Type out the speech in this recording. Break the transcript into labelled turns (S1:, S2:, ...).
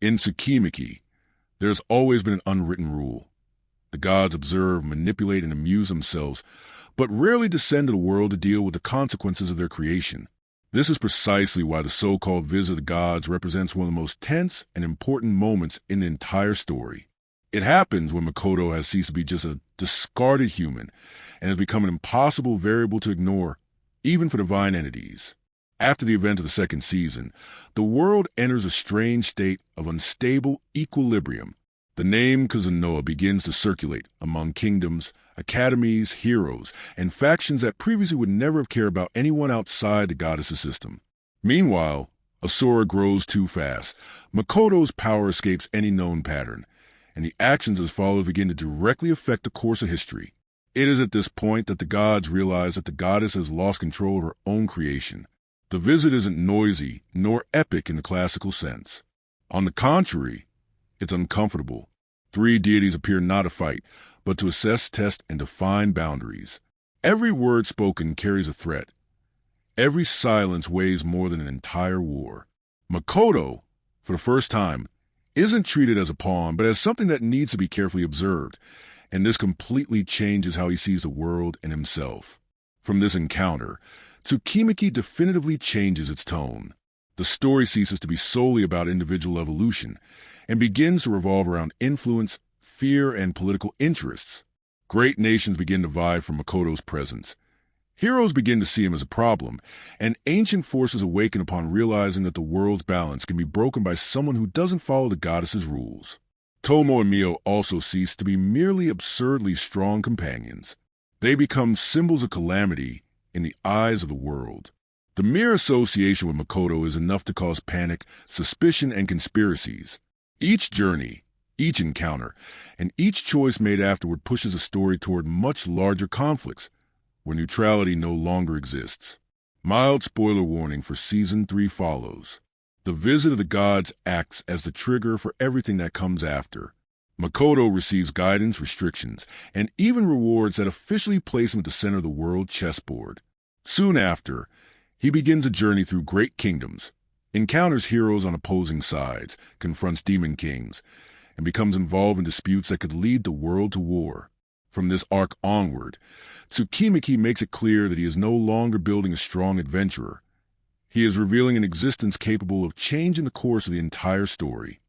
S1: In Tsukimichi, there has always been an unwritten rule. The gods observe, manipulate, and amuse themselves, but rarely descend to the world to deal with the consequences of their creation. This is precisely why the so-called visit of the gods represents one of the most tense and important moments in the entire story. It happens when Makoto has ceased to be just a discarded human and has become an impossible variable to ignore, even for divine entities. After the event of the second season, the world enters a strange state of unstable equilibrium. The name Kuzunoa begins to circulate among kingdoms, academies, heroes, and factions that previously would never have cared about anyone outside the goddess's system. Meanwhile, Asura grows too fast. Makoto's power escapes any known pattern, and the actions of his followers begin to directly affect the course of history. It is at this point that the gods realize that the goddess has lost control of her own creation. The visit isn't noisy nor epic in the classical sense. On the contrary, it's uncomfortable. Three deities appear not to fight, but to assess, test, and define boundaries. Every word spoken carries a threat. Every silence weighs more than an entire war. Makoto, for the first time, isn't treated as a pawn, but as something that needs to be carefully observed, and this completely changes how he sees the world and himself. From this encounter, Tsukimichi definitively changes its tone. The story ceases to be solely about individual evolution and begins to revolve around influence, fear, and political interests. Great nations begin to vie for Makoto's presence. Heroes begin to see him as a problem, and ancient forces awaken upon realizing that the world's balance can be broken by someone who doesn't follow the goddess's rules. Tomo and Mio also cease to be merely absurdly strong companions. They become symbols of calamity in the eyes of the world. The mere association with Makoto is enough to cause panic, suspicion, and conspiracies. Each journey, each encounter, and each choice made afterward pushes the story toward much larger conflicts, where neutrality no longer exists. Mild spoiler warning for Season 3 follows. The visit of the gods acts as the trigger for everything that comes after. Makoto receives guidance, restrictions, and even rewards that officially place him at the center of the world chessboard. Soon after, he begins a journey through great kingdoms, encounters heroes on opposing sides, confronts demon kings, and becomes involved in disputes that could lead the world to war. From this arc onward, Tsukimichi makes it clear that he is no longer building a strong adventurer. He is revealing an existence capable of changing the course of the entire story.